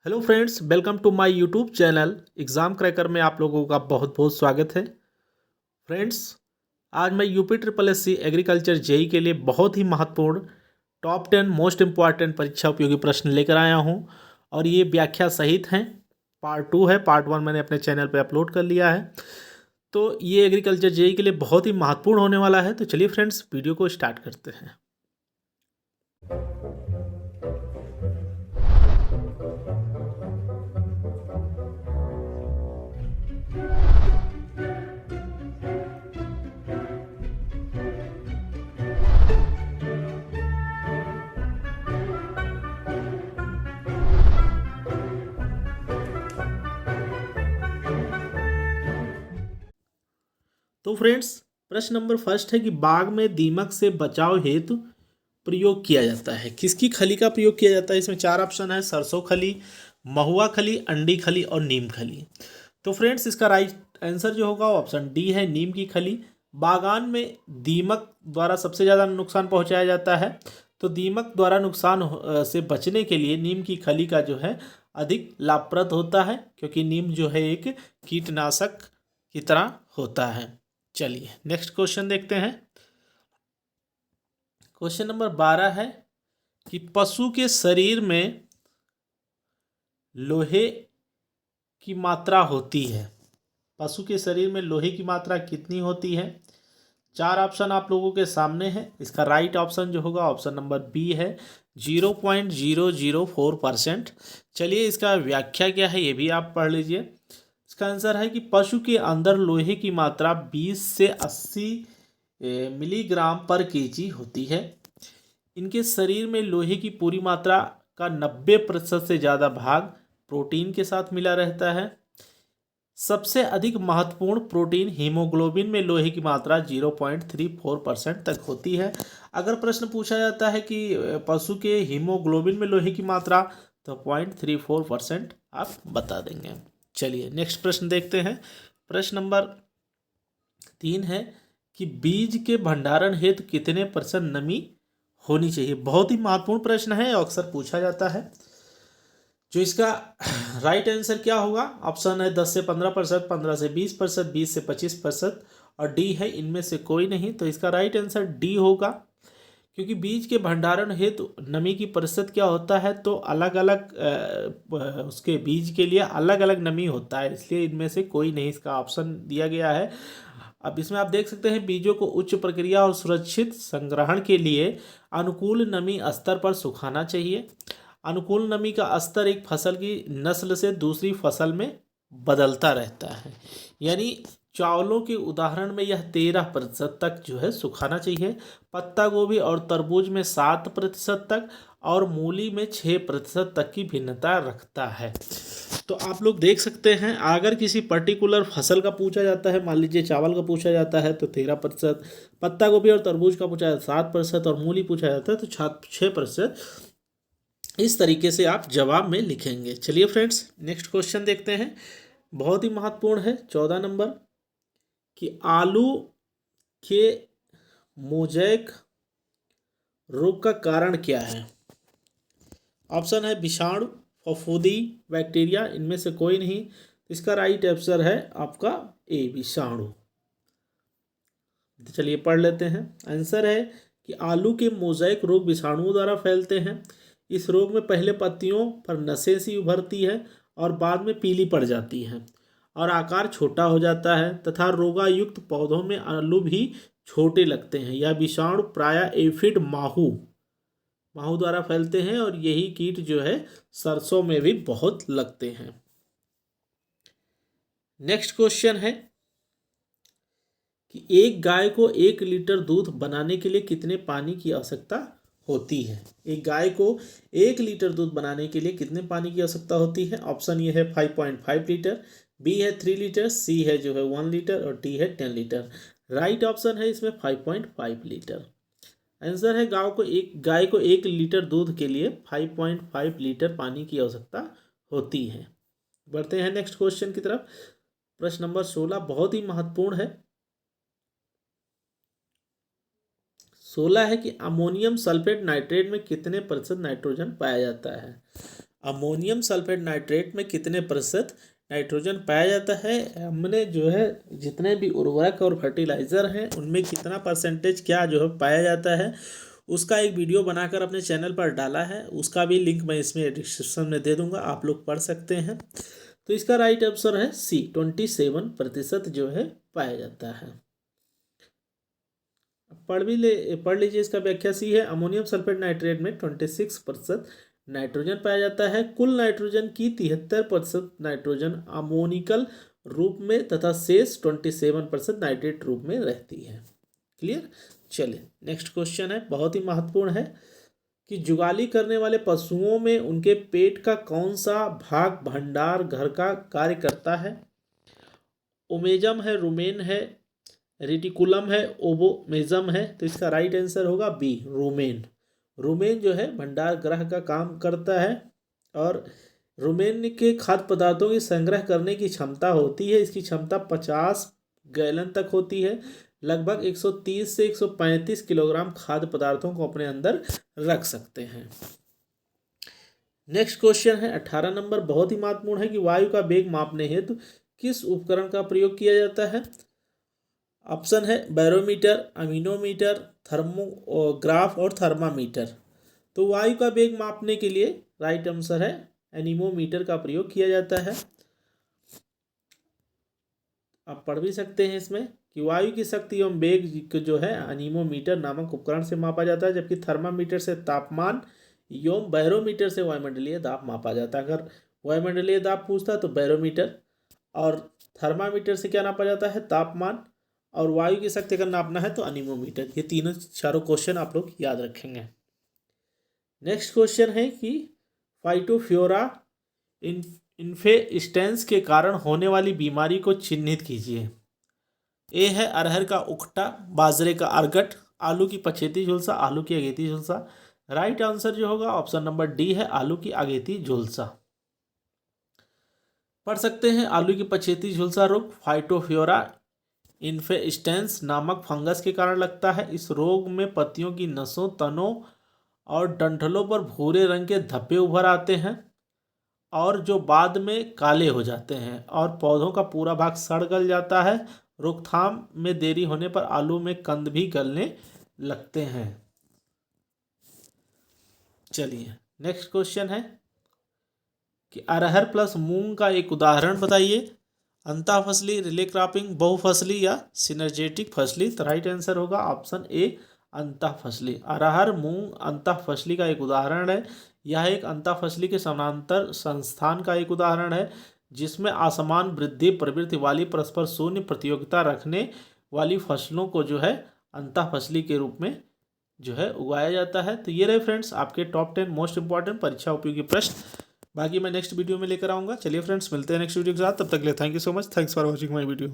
Hello friends, welcome to my YouTube channel Exam Cracker में आप लोगों का बहुत बहुत स्वागत है। फ्रेंड्स, आज मैं UP triple S C agriculture JE के लिए बहुत ही महत्वपूर्ण टॉप 10 मोस्ट इम्पॉर्टेंट परीक्षा उपयोगी प्रश्न लेकर आया हूं और ये व्याख्या सहित हैं। पार्ट 2 है, पार्ट 1 मैंने अपने चैनल पे अपलोड कर लिया है। तो ये एग्रीकल्चर जेई के लिए बहुत ही महत्वपूर्ण होने वाला है। तो चलिए फ्रेंड्स, वीडियो को स्टार्ट करते हैं। तो फ्रेंड्स, प्रश्न नंबर फर्स्ट है कि बाग में दीमक से बचाव हेतु प्रयोग किया जाता है। किसकी खली का प्रयोग किया जाता है? इसमें चार ऑप्शन है: सरसों खली, महुआ खली, अंडी खली और नीम खली। तो फ्रेंड्स, इसका राइट आंसर जो होगा ऑप्शन डी है, नीम की खली। बागान में दीमक द्वारा सबसे ज़्यादा नुकसान पहुंचाया जाता है, तो दीमक द्वारा नुकसान से बचने के लिए नीम की खली का जो है अधिक लाभप्रद होता है, क्योंकि नीम जो है एक कीटनाशक की तरह होता है। चलिए नेक्स्ट क्वेश्चन देखते हैं। क्वेश्चन नंबर 12 है कि पशु के शरीर में लोहे की मात्रा होती है। पशु के शरीर में लोहे की मात्रा कितनी होती है? चार ऑप्शन आप लोगों के सामने है। इसका राइट ऑप्शन जो होगा ऑप्शन नंबर बी है, 0.004%। चलिए इसका व्याख्या क्या है ये भी आप पढ़ लीजिए। इसका आंसर है कि पशु के अंदर लोहे की मात्रा 20 से 80 मिलीग्राम पर केजी होती है। इनके शरीर में लोहे की पूरी मात्रा का 90% से ज़्यादा भाग प्रोटीन के साथ मिला रहता है। सबसे अधिक महत्वपूर्ण प्रोटीन हीमोग्लोबिन में लोहे की मात्रा 0.34% तक होती है। अगर प्रश्न पूछा जाता है कि पशु के हीमोग्लोबिन में लोहे की मात्रा, तो 0.34% आप बता देंगे। चलिए नेक्स्ट प्रश्न देखते हैं। प्रश्न नंबर 3 है कि बीज के भंडारण हेतु कितने % नमी होनी चाहिए? बहुत ही महत्वपूर्ण प्रश्न है, अक्सर पूछा जाता है। जो इसका राइट आंसर क्या होगा? ऑप्शन है 10 से 15%, 15 से 20%, 20 से 25% और डी है इनमें से कोई नहीं। तो इसका राइट आंसर डी होगा, क्योंकि बीज के भंडारण हेतु नमी की प्रतिशत क्या होता है, तो अलग अलग उसके बीज के लिए अलग अलग नमी होता है, इसलिए इनमें से कोई नहीं इसका ऑप्शन दिया गया है। अब इसमें आप देख सकते हैं, बीजों को उच्च प्रक्रिया और सुरक्षित संग्रहण के लिए अनुकूल नमी स्तर पर सुखाना चाहिए। अनुकूल नमी का स्तर एक फसल की नस्ल से दूसरी फसल में बदलता रहता है। यानी चावलों के उदाहरण में यह 13% तक जो है सुखाना चाहिए। पत्ता गोभी और तरबूज में 7% तक और मूली में 6% तक की भिन्नता रखता है। तो आप लोग देख सकते हैं, अगर किसी पर्टिकुलर फसल का पूछा जाता है, मान लीजिए चावल का पूछा जाता है तो 13%, पत्ता गोभी और तरबूज का पूछा जाता है 7% और मूली पूछा जाता है तो 6%। इस तरीके से आप जवाब में लिखेंगे। चलिए फ्रेंड्स, नेक्स्ट क्वेश्चन देखते हैं। बहुत ही महत्वपूर्ण है, 14 नंबर, कि आलू के मोजैक रोग का कारण क्या है? ऑप्शन है विषाणु, फफूंदी, बैक्टीरिया, इनमें से कोई नहीं। इसका राइट आंसर है आपका ए, विषाणु। तो चलिए पढ़ लेते हैं। आंसर है कि आलू के मोजैक रोग विषाणुओं द्वारा फैलते हैं। इस रोग में पहले पत्तियों पर नसें सी उभरती है और बाद में पीली पड़ जाती हैं और आकार छोटा हो जाता है तथा रोगायुक्त पौधों में आलू भी छोटे लगते हैं। यह विषाणु प्रायः एफिड माहू द्वारा फैलते हैं और यही कीट जो है सरसों में भी बहुत लगते हैं। नेक्स्ट क्वेश्चन है कि एक गाय को 1 लीटर दूध बनाने के लिए कितने पानी की आवश्यकता होती है? एक गाय को 1 लीटर दूध बनाने के लिए कितने पानी की आवश्यकता होती है? ऑप्शन ये है 5.5 लीटर, बी है 3 लीटर, सी है जो है 1 लीटर और डी है 10 लीटर। राइट ऑप्शन है इसमें 5.5 लीटर। आंसर है गाय को 1 लीटर दूध के लिए 5.5 लीटर पानी की आवश्यकता होती है। बढ़ते हैं नेक्स्ट क्वेश्चन की तरफ। प्रश्न नंबर 16 बहुत ही महत्वपूर्ण है। 16 है कि अमोनियम सल्फेट नाइट्रेट में कितने % नाइट्रोजन पाया जाता है? अमोनियम सल्फेट नाइट्रेट में कितने प्रतिशत नाइट्रोजन पाया जाता है? हमने जो है जितने भी उर्वरक और फर्टिलाइज़र हैं उनमें कितना परसेंटेज क्या जो है पाया जाता है, उसका एक वीडियो बनाकर अपने चैनल पर डाला है। उसका भी लिंक मैं इसमें डिस्क्रिप्शन में दे दूंगा, आप लोग पढ़ सकते हैं। तो इसका राइट आंसर है सी, 27% जो है पाया जाता है। पढ़ लीजिए इसका व्याख्या। सी है, अमोनियम सल्फेट नाइट्रेट में 26% नाइट्रोजन पाया जाता है। कुल नाइट्रोजन की 73% नाइट्रोजन अमोनिकल रूप में तथा शेष 27% नाइट्रेट रूप में रहती है। क्लियर। चलिए नेक्स्ट क्वेश्चन है, बहुत ही महत्वपूर्ण है कि जुगाली करने वाले पशुओं में उनके पेट का कौन सा भाग भंडार घर का कार्य करता है? ओमेजम है, रुमेन है, रेटिकुलम है, ओवोमेजम है। तो इसका राइट आंसर होगा बी, रुमेन। रुमेन जो है भंडार गृह का काम करता है और रुमेन के खाद्य पदार्थों की संग्रह करने की क्षमता होती है। इसकी क्षमता 50 गैलन तक होती है। लगभग 130 से 135 किलोग्राम खाद्य पदार्थों को अपने अंदर रख सकते हैं। नेक्स्ट क्वेश्चन है 18 नंबर, बहुत ही महत्वपूर्ण है कि वायु का वेग मापने हेतु किस उपकरण का प्रयोग किया जाता है? ऑप्शन है बैरोमीटर, अमीनोमीटर, थर्मोग्राफ और थर्मामीटर। तो वायु का वेग मापने के लिए राइट आंसर है एनीमोमीटर का प्रयोग किया जाता है। आप पढ़ भी सकते हैं इसमें कि वायु की शक्ति एवं वेग जो है एनीमोमीटर नामक उपकरण से मापा जाता है, जबकि थर्मामीटर से तापमान एवं बैरोमीटर से वायुमंडलीय दाब मापा जाता है। अगर वायुमंडलीय दाब पूछता तो बैरोमीटर, और थर्मामीटर से क्या नापा जाता है? तापमान, और वायु की शक्ति अगर नापना है तो अनीमोमीटर। ये तीनों चारों क्वेश्चन आप लोग याद रखेंगे। नेक्स्ट क्वेश्चन है कि फाइटोफ्लोरा इन्फेस्टेंस के कारण होने वाली बीमारी को चिन्हित कीजिए। ए है अरहर का उखटा, बाजरे का अर्गट, आलू की पछेती झुलसा, आलू की अगेती झुलसा। राइट आंसर जो होगा ऑप्शन नंबर डी है, आलू की अगेती झुलसा। पढ़ सकते हैं, आलू की पछेती झुलसा रोग फाइटोफ्लोरा इन्फेस्टेंस नामक फंगस के कारण लगता है। इस रोग में पत्तियों की नसों, तनों और डंठलों पर भूरे रंग के धब्बे उभर आते हैं और जो बाद में काले हो जाते हैं और पौधों का पूरा भाग सड़ गल जाता है। रोकथाम में देरी होने पर आलू में कंद भी गलने लगते हैं। चलिए नेक्स्ट क्वेश्चन है कि अरहर प्लस मूंग का एक उदाहरण बताइए। अंतः फसली, रिले क्रॉपिंग, बहुफसली या सिनर्जेटिक फसली। तो राइट आंसर होगा ऑप्शन ए, अंतः फसली। अरहर मूंग अंतः फसली का एक उदाहरण है। यह एक अंतः फसली के समानांतर संस्थान का एक उदाहरण है जिसमें असमान वृद्धि प्रवृत्ति वाली परस्पर शून्य प्रतियोगिता रखने वाली फसलों को जो है अंतः फसली के रूप में जो है उगाया जाता है। तो ये रहे फ्रेंड्स आपके टॉप 10 मोस्ट इंपॉर्टेंट परीक्षा उपयोगी प्रश्न। बाकी मैं नेक्स्ट वीडियो में लेकर आऊँगा। चलिए फ्रेंड्स मिलते हैं नेक्स्ट वीडियो के साथ, तब तक के लिए thank you so much, thanks for watching my video.